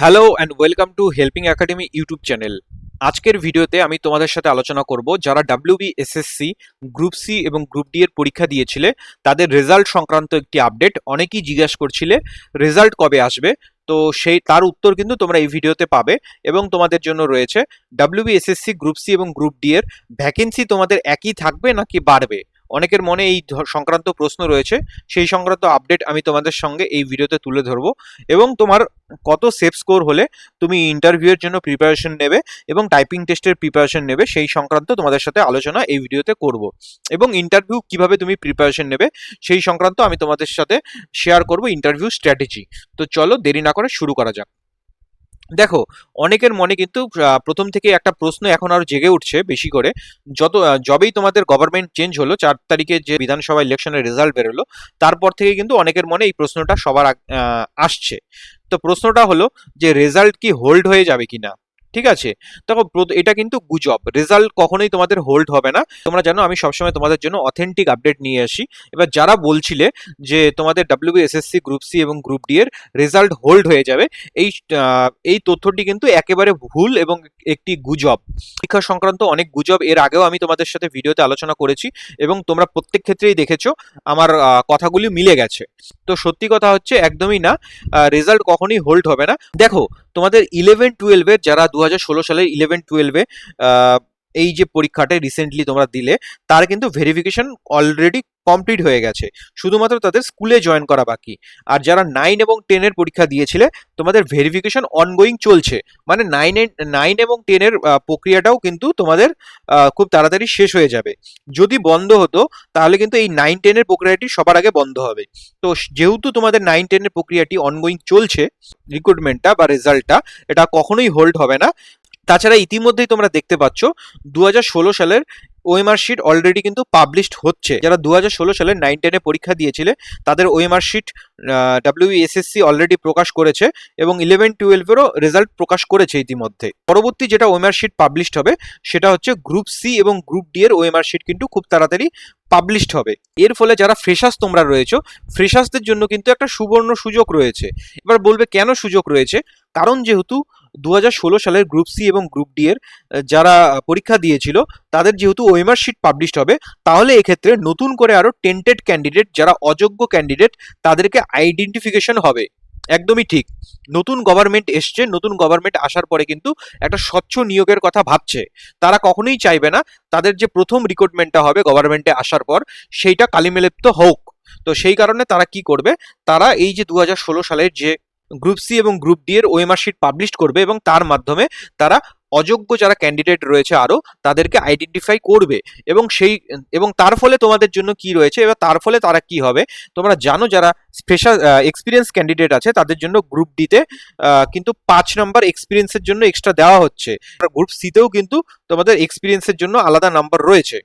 Hello and welcome to helping academy YouTube channel. আজকের ভিডিওতে আমি তোমাদের সাথে আলোচনা করব যারা WBSSC গ্রুপ সি এবং গ্রুপ ডি এর পরীক্ষা দিয়েছিলে তাদের রেজাল্ট সংক্রান্ত একটি আপডেট। অনেকেই জিজ্ঞাসা করছিলে রেজাল্ট কবে আসবে, তো তার উত্তর কিন্তু তোমরা এই ভিডিওতে পাবে। এবং তোমাদের জন্য রয়েছে WBSSC গ্রুপ সি এবং গ্রুপ ডি এর ভ্যাকেন্সি তোমাদের একই থাকবে নাকি বাড়বে। অনেকের মনে এই সংক্রান্ত প্রশ্ন রয়েছে, সেই সংক্রান্ত আপডেট আমি তোমাদের সঙ্গে এই ভিডিওতে তুলে ধরবো। এবং তোমার কত সেফ স্কোর হলে তুমি ইন্টারভিউয়ের জন্য প্রিপারেশন নেবে এবং টাইপিং টেস্টের প্রিপারেশন নেবে সেই সংক্রান্ত তোমাদের সাথে আলোচনা এই ভিডিওতে করব। এবং ইন্টারভিউ কিভাবে তুমি প্রিপারেশন নেবে সেই সংক্রান্ত আমি তোমাদের সাথে শেয়ার করব ইন্টারভিউ স্ট্র্যাটেজি। তো চলো দেরি না করে শুরু করা যাক। দেখো, অনেকের মনে কিন্তু প্রথম থেকে একটা প্রশ্ন এখন আরো জেগে উঠছে বেশি করে। যবেই তোমাদের গভর্নমেন্ট চেঞ্জ হলো, 4 তারিখে যে বিধানসভা ইলেকশনের রেজাল্ট বেরোলো, তারপর থেকে কিন্তু অনেকের মনে এই প্রশ্নটা সবার আসছে। তো প্রশ্নটা হলো যে রেজাল্ট কি হোল্ড হয়ে যাবে কিনা। ঠিক আছে, দেখো এটা কিন্তু গুজব, রেজাল্ট কখনোই তোমাদের হোল্ড হবে না। তোমরা জানো আমি সবসময় তোমাদের জন্য অথেন্টিক আপডেট নিয়ে আসি। এবার যারা বলছিলে যে তোমাদের WBSSC গ্রুপ সি এবং গ্রুপ ডি এর রেজাল্ট হোল্ড হয়ে যাবে, এই এই তথ্যটি কিন্তু একেবারে ভুল এবং একটি গুজব। পরীক্ষা সংক্রান্ত অনেক গুজব এর আগেও আমি তোমাদের সাথে ভিডিওতে আলোচনা করেছি এবং তোমরা প্রত্যেক ক্ষেত্রেই দেখেছো আমার কথাগুলি মিলে গেছে। তো সত্যি কথা হচ্ছে একদমই না, রেজাল্ট কখনোই হোল্ড হবে না। দেখো, তোমাদের 11-12 এর যারা 2016 সালের 11-12 এই যে পরীক্ষাটা রিসেন্টলি তোমরা দিলে, তার কিন্তু ভেরিফিকেশন অলরেডি কমপ্লিট হয়ে গেছে, শুধুমাত্র তাদের স্কুলে জয়েন করা বাকি। আর যারা 9 এবং 10 এর পরীক্ষা দিয়েছিলে, তোমাদের ভেরিফিকেশন অনগোয়িং চলছে, মানে 9 এবং 10 এর প্রক্রিয়াটাও কিন্তু তোমাদের খুব তাড়াতাড়ি শেষ হয়ে যাবে। যদি বন্ধ হতো তাহলে কিন্তু এই 9-10 এর প্রক্রিয়াটি সবার আগে বন্ধ হবে। তো যেহেতু তোমাদের 9-10 এর প্রক্রিয়াটি অনগোয়িং চলছে, রিক্রুটমেন্টটা বা রেজাল্টটা এটা কখনোই হোল্ড হবে না। তাছাড়া ইতিমধ্যেই তোমরা দেখতে পাচ্ছ 2016 সালের ওএমআর শিট অলরেডি কিন্তু পাবলিশড হচ্ছে। যারা 2016 সালের 9-10 এ পরীক্ষা দিয়েছিলে তাদের ওএমআর শিট WBSSC অলরেডি প্রকাশ করেছে এবং 11-12 এরও রেজাল্ট প্রকাশ করেছে ইতিমধ্যে। পরবর্তী যেটা ওএমআর শিট পাবলিশড হবে সেটা হচ্ছে গ্রুপ সি এবং গ্রুপ ডি এর ওএমআর শিট কিন্তু খুব তাড়াতাড়ি পাবলিশড হবে। এর ফলে যারা ফ্রেশার্স তোমরা রয়েছো, ফ্রেশার্সদের জন্য কিন্তু একটা সুবর্ণ সুযোগ রয়েছে। এবার বলবে কেন সুযোগ রয়েছে? কারণ যেহেতু 2016 সালের গ্রুপ সি এবং গ্রুপ ডি এর যারা পরীক্ষা দিয়েছিল তাদের যেহেতু ওএমআর শিট পাবলিশড হবে, তাহলে এক্ষেত্রে নতুন করে আরো টেন্টেড ক্যান্ডিডেট, যারা অযোগ্য ক্যান্ডিডেট, তাদেরকে আইডেন্টিফিকেশন হবে। একদমই ঠিক, নতুন গভর্নমেন্ট এসছে, নতুন গভর্নমেন্ট আসার পরে কিন্তু একটা স্বচ্ছ নিয়োগের কথা ভাবছে। তারা কখনোই চাইবে না তাদের যে প্রথম রিক্রুটমেন্টটা হবে গভর্নমেন্টে আসার পর সেইটা কালিমেলিপ্ত হোক। তো সেই কারণে তারা কি করবে, তারা এই যে 2016 সালের যে গ্রুপ সি এবং গ্রুপ ডি এর ওএমআর শিট পাবলিশ করবে এবং তার মাধ্যমে তারা অযোগ্য যারা ক্যান্ডিডেট রয়েছে আরো তাদেরকে আইডেন্টিফাই করবে। এবং তার ফলে তোমাদের জন্য কি রয়েছে, এবার তার ফলে তারা কি হবে তোমরা জানো, যারা স্পেশাল এক্সপিরিয়েন্স ক্যান্ডিডেট আছে তাদের জন্য গ্রুপ ডিতে কিন্তু 5 নম্বর এক্সপিরিয়েন্সের জন্য এক্সট্রা দেওয়া হচ্ছে। গ্রুপ সিতেও কিন্তু তোমাদের এক্সপিরিয়েন্সের জন্য আলাদা নাম্বার রয়েছে।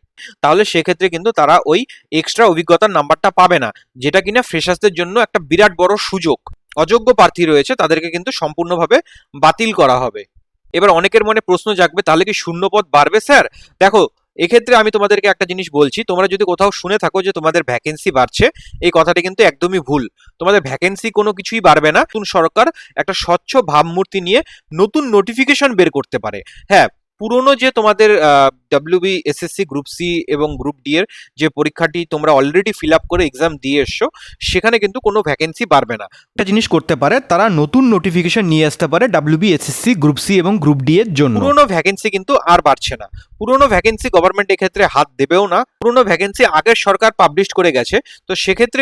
তাহলে সেক্ষেত্রে কিন্তু তারা ওই এক্সট্রা অভিজ্ঞতার নাম্বারটা পাবে না, যেটা কিনা ফ্রেশার্সদের জন্য একটা বিরাট বড় সুযোগ। অযোগ্য প্রার্থী রয়েছে তাদেরকে কিন্তু সম্পূর্ণভাবে বাতিল করা হবে। এবার অনেকের মনে প্রশ্ন জাগবে, তাহলে কি শূন্যপদ বাড়বে স্যার? দেখো, এক্ষেত্রে আমি তোমাদেরকে একটা জিনিস বলছি, তোমরা যদি কোথাও শুনে থাকো যে তোমাদের ভ্যাকেন্সি বাড়ছে, এই কথাটা কিন্তু একদমই ভুল। তোমাদের ভ্যাকেন্সি কোনো কিছুই বাড়বে না। নতুন সরকার একটা স্বচ্ছ ভাবমূর্তি নিয়ে নতুন নোটিফিকেশন বের করতে পারে। হ্যাঁ, পুরনো যে তোমাদের WBSSC গ্রুপ সি এবং গ্রুপ ডি এর যে পরীক্ষাটি তোমরা অলরেডি ফিল আপ করে এক্সাম দিয়ে এসছো, সেখানে কিন্তু কোনো ভ্যাকেন্সি বাড়বে না। একটা জিনিস করতে পারে, তারা নতুন নোটিফিকেশন নিয়ে আসতে পারে WBSSC গ্রুপ সি এবং গ্রুপ ডি এর জন্য। পুরনো ভ্যাকেন্সি কিন্তু আর বাড়ছে না। পুরনো ভ্যাকেন্সি গভর্নমেন্ট এক্ষেত্রে হাত দেবেও না। পুরনো ভ্যাকেন্সি আগের সরকার পাবলিশ করে গেছে। তো সেক্ষেত্রে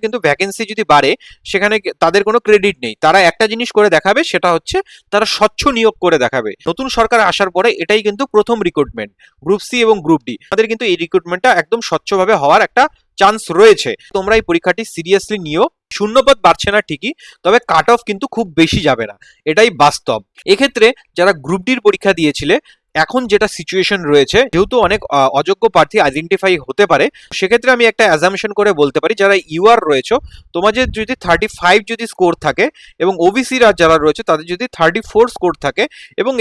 কিন্তু ভ্যাকেন্সি যদি বাড়ে, সেখানে তাদের কোনো ক্রেডিট নেই। তারা একটা জিনিস করে দেখাবে, সেটা হচ্ছে তারা স্বচ্ছ নিয়োগ করে দেখাবে। নতুন সরকার আসার পরে এটাই কিন্তু প্রথম রিক্রুটমেন্ট গ্রুপ সি এবং গ্রুপ ডি। তাদের কিন্তু এই রিক্রুটমেন্টটা একদম স্বচ্ছভাবে হওয়ার একটা চান্স রয়েছে। তোমরা এই পরীক্ষাটি সিরিয়াসলি নিও। শূন্যপদ বাড়ছে না ঠিকই, তবে কাট অফ কিন্তু খুব বেশি যাবে না, এটাই বাস্তব। এক্ষেত্রে যারা গ্রুপ ডির পরীক্ষা দিয়েছিলে, এখন যেটা সিচুয়েশন রয়েছে, যেহেতু অনেক অযোগ্য প্রার্থী আইডেন্টিফাই হতে পারে, সেক্ষেত্রে আমি একটা অ্যাজাম্পশন করে বলতে পারি, যারা ইউআর রয়েছে তোমাদের যদি 35 যদি স্কোর থাকে এবং ওবিসিরা যারা রয়েছে তাদের যদি 34 স্কোর থাকে এবং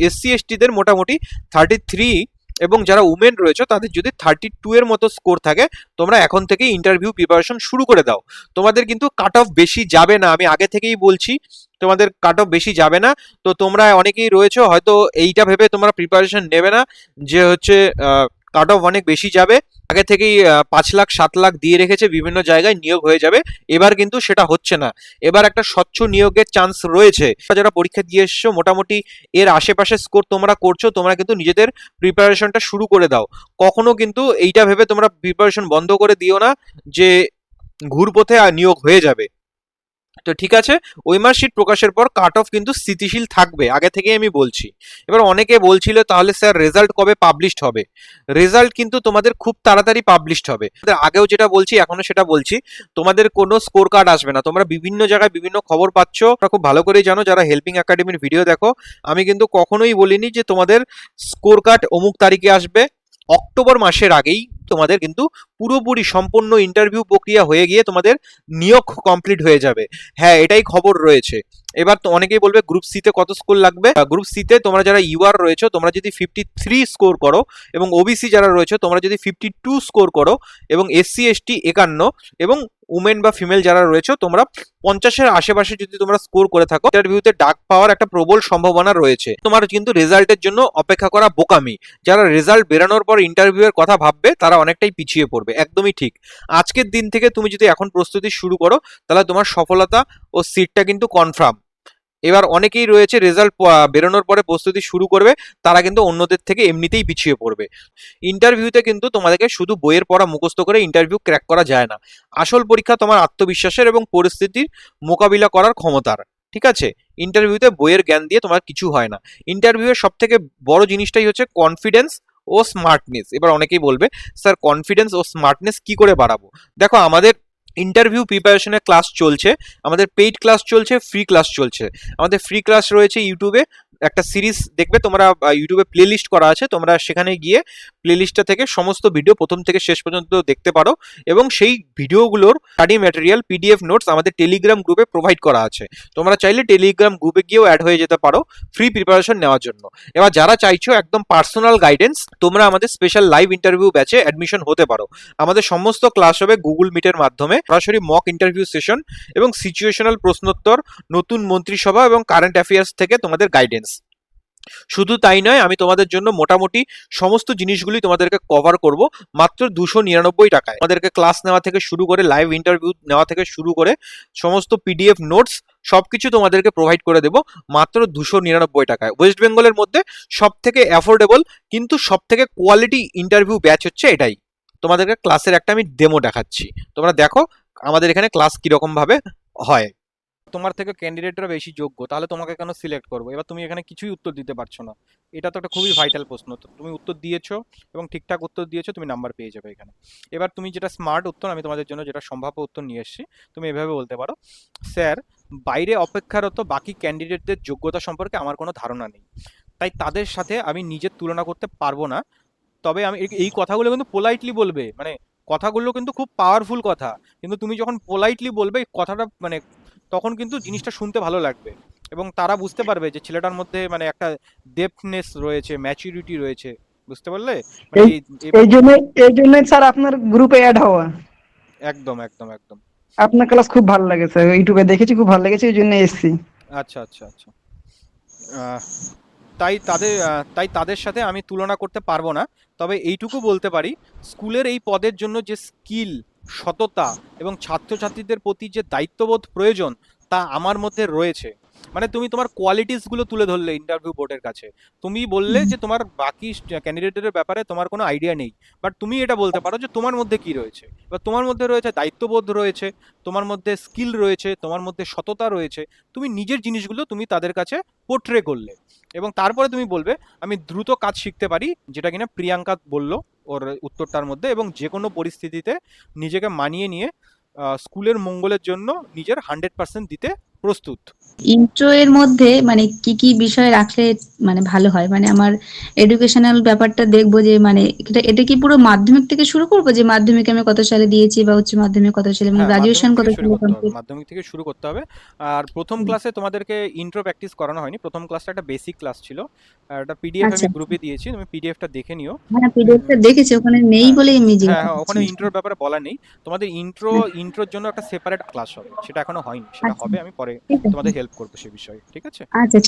এসসি এসটিদের মোটামুটি 33, এবং যারা উমেন রয়েছে তাদের যদি 32 এর মতো স্কোর থাকে, তোমরা এখন থেকেই ইন্টারভিউ প্রিপারেশন শুরু করে দাও। তোমাদের কিন্তু কাট অফ বেশি যাবে না, আমি আগে থেকেই বলছি। তোমাদের কাট অফ বেশি যাবে না। তো তোমরা অনেকেই রয়েছো হয়তো এইটা ভেবে তোমরা প্রিপারেশন নেবে না যে হচ্ছে কাট অফ অনেক বেশি যাবে, আগে থেকেই 5 লাখ 7 লাখ দিয়ে রেখেছে, বিভিন্ন জায়গায় নিয়োগ হয়ে যাবে। এবার কিন্তু সেটা হচ্ছে না, এবার একটা স্বচ্ছ নিয়োগের চান্স রয়েছে। যারা পরীক্ষা দিয়ে এসছো মোটামুটি এর আশেপাশে স্কোর তোমরা করছো, তোমরা কিন্তু নিজেদের প্রিপারেশনটা শুরু করে দাও। কখনো কিন্তু এইটা ভেবে তোমরা প্রিপারেশন বন্ধ করে দিও না যে ঘুরপথে নিয়োগ হয়ে যাবে। তো ঠিক আছে, ওই মার্কশিট প্রকাশের পর কাট অফ কিন্তু স্থিতিশীল থাকবে, আগে থেকেই আমি বলছি। এবার অনেকে বলছিল তাহলে স্যার রেজাল্ট কবে পাবলিশড হবে? রেজাল্ট কিন্তু তোমাদের খুব তাড়াতাড়ি পাবলিশড হবে। আগেও যেটা বলছি এখনো সেটা বলছি, তোমাদের কোনো স্কোর কার্ড আসবে না। তোমরা বিভিন্ন জায়গায় বিভিন্ন খবর পাচ্ছ, তোমরা খুব ভালো করেই জানো যারা হেল্পিং একাডেমির ভিডিও দেখো। আমি কিন্তু কখনোই বলিনি যে তোমাদের স্কোর কার্ড অমুক তারিখে আসবে। অক্টোবর মাসের আগেই তোমাদের কিন্তু পুরোপুরি সম্পূর্ণ ইন্টারভিউ প্রক্রিয়া হয়ে গিয়ে তোমাদের নিয়োগ কমপ্লিট হয়ে যাবে। হ্যাঁ, এটাই খবর রয়েছে। এবার তো অনেকেই বলবে গ্রুপ সি তে কত স্কোর লাগবে? গ্রুপ সি তে তোমরা যারা ইউআর রয়েছে তোমরা যদি 53 স্কোর করো, এবং ওবিসি যারা রয়েছে তোমরা যদি 52 স্কোর করো, এবং এসসি এসটি 51, এবং উমেন বা ফিমেল যারা রয়েছে তোমরা 50-এর আশেপাশে যদি তোমরা স্কোর করে থাকো, ইন্টারভিউতে ডাক পাওয়ার একটা প্রবল সম্ভাবনা রয়েছে। তোমার কিন্তু রেজাল্টের জন্য অপেক্ষা করা বোকামি। যারা রেজাল্ট বেরানোর পর ইন্টারভিউয়ের কথা ভাববে তারা অনেকটাই পিছিয়ে পড়বে, একদমই ঠিক। আজকের দিন থেকে তুমি যদি এখন প্রস্তুতি শুরু করো তাহলে তোমার সফলতা ও সিটটা কিন্তু কনফার্ম। এবার অনেকেই রয়েছে রেজাল্ট বেরোনোর পরে প্রস্তুতি শুরু করবে, তারা কিন্তু অন্যদের থেকে এমনিতেই পিছিয়ে পড়বে। ইন্টারভিউতে কিন্তু তোমাদেরকে শুধু বইয়ের পড়া মুখস্থ করে ইন্টারভিউ ক্র্যাক করা যায় না। আসল পরীক্ষা তোমার আত্মবিশ্বাসের এবং পরিস্থিতির মোকাবিলা করার ক্ষমতার। ঠিক আছে, ইন্টারভিউতে বইয়ের জ্ঞান দিয়ে তোমার কিছু হয় না। ইন্টারভিউয়ের সব থেকে বড় জিনিসটাই হচ্ছে কনফিডেন্স ও স্মার্টনেস। এবার অনেকেই বলবে স্যার কনফিডেন্স ও স্মার্টনেস কি করে বাড়াবো? দেখো, আমাদের ইন্টারভিউ প্রিপারেশনের ক্লাস চলছে, আমাদের পেইড ক্লাস চলছে, ফ্রি ক্লাস চলছে। আমাদের ফ্রি ক্লাস রয়েছে ইউটিউবে, একটা সিরিজ দেখবে তোমরা, ইউটিউবে প্লে লিস্ট করা আছে, তোমরা সেখানে গিয়ে প্লে লিস্টটা থেকে সমস্ত ভিডিও প্রথম থেকে শেষ পর্যন্ত দেখতে পারো। এবং সেই ভিডিওগুলোর স্টাডি ম্যাটেরিয়াল পিডিএফ নোটস আমাদের টেলিগ্রাম গ্রুপে প্রোভাইড করা আছে। তোমরা চাইলে টেলিগ্রাম গ্রুপে গিয়েও অ্যাড হয়ে যেতে পারো ফ্রি প্রিপারেশন নেওয়ার জন্য। এবার যারা চাইছো একদম পার্সোনাল গাইডেন্স, তোমরা আমাদের স্পেশাল লাইভ ইন্টারভিউ ব্যাচে অ্যাডমিশন হতে পারো। আমাদের সমস্ত ক্লাস হবে গুগল মিটের মাধ্যমে, সরাসরি মক ইন্টারভিউ সেশন এবং সিচুয়েশনাল প্রশ্নোত্তর, নতুন মন্ত্রিসভা এবং কারেন্ট অ্যাফেয়ার্স থেকে তোমাদের গাইডেন্স। শুধু তাই নয়, আমি তোমাদের জন্য মোটামুটি সমস্ত জিনিসগুলি তোমাদেরকে কভার করব মাত্র 299 টাকায়। আমাদেরকে ক্লাস নেওয়া থেকে শুরু করে লাইভ ইন্টারভিউ নেওয়া থেকে শুরু করে সমস্ত পিডিএফ নোটস সবকিছু তোমাদেরকে প্রোভাইড করে দেব মাত্র 299 টাকায়। ওয়েস্ট বেঙ্গলের মধ্যে সব থেকে অ্যাফোর্ডেবল কিন্তু সব থেকে কোয়ালিটি ইন্টারভিউ ব্যাচ হচ্ছে এটাই। তোমাদেরকে ক্লাসের একটা আমি ডেমো দেখাচ্ছি, তোমরা দেখো আমাদের এখানে ক্লাস কিরকম ভাবে হয়। তোমার থেকে ক্যান্ডিডেটরা বেশি যোগ্য, তাহলে তোমাকে কেন সিলেক্ট করবো? এবার তুমি এখানে কিছুই উত্তর দিতে পারছো না, এটা তো একটা খুবই ভাইটাল প্রশ্ন। তো তুমি উত্তর দিয়েছো এবং ঠিকঠাক উত্তর দিয়েছো, তুমি নাম্বার পেয়ে যাবে এখানে। এবার তুমি যেটা স্মার্ট উত্তর, আমি তোমাদের জন্য যেটা সম্ভাব্য উত্তর নিয়ে এসেছি, তুমি এভাবে বলতে পারো, স্যার বাইরে অপেক্ষারত বাকি ক্যান্ডিডেটদের যোগ্যতা সম্পর্কে আমার কোনো ধারণা নেই, তাই তাদের সাথে আমি নিজের তুলনা করতে পারবো না। তবে আমি এই কথাগুলো কিন্তু পোলাইটলি বলবে, মানে কথাগুলো কিন্তু খুব পাওয়ারফুল কথা, কিন্তু তুমি যখন পোলাইটলি বলবে এই কথাটা, মানে তখন কিন্তু জিনিসটা শুনতে ভালো লাগবে এবং তারা বুঝতে পারবে যে ছেলেটার মধ্যে মানে একটা ডেপথনেস রয়েছে, ম্যাচুরিটি রয়েছে। বুঝতে পারলে? মানে এই এই জন্য এই জন্যই স্যার আপনার গ্রুপে অ্যাড হওয়া। একদম একদম একদম। আপনার ক্লাস খুব ভালো লেগেছে, ইউটিউবে দেখেছি, খুব ভালো লেগেছে, এই জন্য এসেছি। আচ্ছা আচ্ছা আচ্ছা। আহ, তাই তাদের সাথে আমি তুলনা করতে পারবো না। তবে এইটুকু বলতে পারি, স্কুলের এই পদের জন্য যে স্কিল, সততা এবং ছাত্রছাত্রীদের প্রতি যে দায়িত্ববোধ প্রয়োজন তা আমার মধ্যে রয়েছে। মানে তুমি তোমার কোয়ালিটিসগুলো তুলে ধরলে ইন্টারভিউ বোর্ডের কাছে। তুমি বললে যে তোমার বাকি ক্যান্ডিডেটের ব্যাপারে তোমার কোনো আইডিয়া নেই, বাট তুমি এটা বলতে পারো যে তোমার মধ্যে কি রয়েছে। এবার তোমার মধ্যে রয়েছে দায়িত্ববোধ রয়েছে, তোমার মধ্যে স্কিল রয়েছে, তোমার মধ্যে সততা রয়েছে। তুমি নিজের জিনিসগুলো তুমি তাদের কাছে পোর্ট্রে করলে এবং তারপরে তুমি বলবে আমি দ্রুত কাজ শিখতে পারি, যেটা কিনা প্রিয়াঙ্কা বলল ওর উত্তরটার মধ্যে, এবং যে কোনো পরিস্থিতিতে নিজেকে মানিয়ে নিয়ে স্কুলের মঙ্গলের জন্য নিজের 100% দিতে প্রস্তুত। ইন্ট্রো এর মধ্যে মানে কি কি বিষয় রাখলে মানে ভালো হয়? মানে আমার এডুকেশনাল ব্যাপারটা দেখবো যে মানে এটা কি পুরো মাধ্যমিক থেকে শুরু করবো, যে মাধ্যমিক আমি কত সালে দিয়েছি বা উচ্চ মাধ্যমিক কত সালে, মানে হ্যাঁ, গ্রাজুয়েশন মাধ্যমিক কত থেকে শুরু সালে করতে হবে, কমপ্লিট? মাধ্যমিক থেকে শুরু করতে হবে। আর প্রথম ক্লাসে তোমাদেরকে ইন্ট্রো প্র্যাকটিস করানো হয়নি, প্রথম ক্লাসটা একটা বেসিক ক্লাস ছিল। আর একটা পিডিএফ আচ্ছা, আমি গ্রুপে দিয়েছি, তুমি পিডিএফটা দেখে নিও। হ্যাঁ পিডিএফটা দেখেছি, ওখানে নেই হ্যাঁ বলেই আমি হ্যাঁ জিজ্ঞাসা হ্যাঁ, করছি। ওখানে ইন্ট্রোর ব্যাপারে বলা নেই। তোমাদের ইন্ট্রোর জন্য একটা সেপারেট ক্লাস হবে, সেটা এখনো হয়নি, সেটা আচ্ছা হবে, আমি পরে পরে ঠিক আছে। তোমাদের হেল্প করবো সে বিষয়ে, ঠিক আছে? আচ্ছা,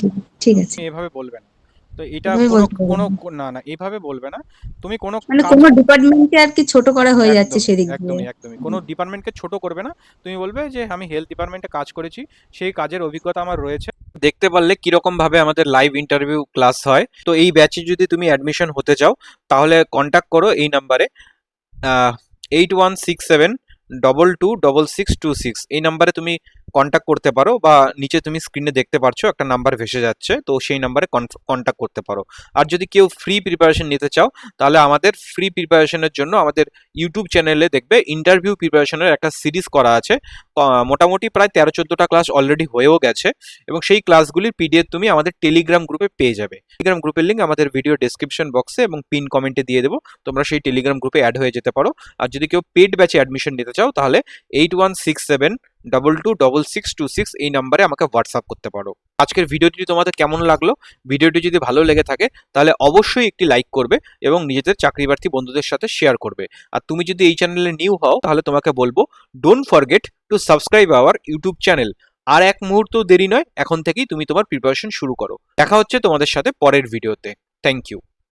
ঠিক আছে। তুমি এভাবে বলবে না, তো এটা এভাবে কোনো বলতে পারবো কোনো না। না না এভাবে বলবে না। তুমি কোনো মানে কাজ, তোমার ডিপার্টমেন্টকে আর কি ছোট করা হয়ে যাচ্ছে একদমই সেদিক দিয়ে। একদমই একদমই কোনো ডিপার্টমেন্টকে ছোট করবে না। তুমি বলবে যে আমি হেলথ ডিপার্টমেন্টে কাজ করেছি, সেই কাজের অভিজ্ঞতা আমার রয়েছে। দেখতে পারলে কিরকম ভাবে আমাদের লাইভ ইন্টারভিউ ক্লাস হয়। তো এই ব্যাচে যদি তুমি অ্যাডমিশন হতে চাও তাহলে কন্ট্যাক্ট করো এই নাম্বারে, 8167226626। এই নাম্বারে তুমি কন্ট্যাক্ট করতে পারো, বা নিচে তুমি স্ক্রিনে দেখতে পারছো একটা নাম্বার ভেসে যাচ্ছে, তো সেই নাম্বারে কন্ট্যাক্ট করতে পারো। আর যদি কেউ ফ্রি প্রিপারেশন নিতে চাও তাহলে আমাদের ফ্রি প্রিপারেশনের জন্য আমাদের ইউটিউব চ্যানেলে দেখবে ইন্টারভিউ প্রিপারেশনের একটা সিরিজ করা আছে। মোটামুটি প্রায় 13-14টা ক্লাস অলরেডি হয়েও গেছে, এবং সেই ক্লাসগুলির পিডিএফ তুমি আমাদের টেলিগ্রাম গ্রুপে পেয়ে যাবে। টেলিগ্রাম গ্রুপের লিঙ্ক আমাদের ভিডিও ডেসক্রিপশন বক্সে এবং পিন কমেন্টে দিয়ে দেবো, তোমরা সেই টেলিগ্রাম গ্রুপে অ্যাড হয়ে যেতে পারো। আর যদি কেউ পেড ব্যাচে অ্যাডমিশন নিতে চাও তাহলে 8167226626 এই নাম্বারে আমাকে হোয়াটসঅ্যাপ করতে পারো। আজকের ভিডিওটি তোমাদের কেমন লাগলো? ভিডিওটি যদি ভালো লেগে থাকে তাহলে অবশ্যই একটি লাইক করবে এবং নিজেদের চাকরিপ্রার্থী বন্ধুদের সাথে শেয়ার করবে। আর তুমি যদি এই চ্যানেলে নিউ হও তাহলে তোমাকে বলবো, don't forget to subscribe our YouTube channel. আর এক মুহূর্ত দেরি নয়, এখন থেকেই তুমি তোমার প্রিপারেশন শুরু করো। দেখা হচ্ছে তোমাদের সাথে পরের ভিডিওতে। Thank you.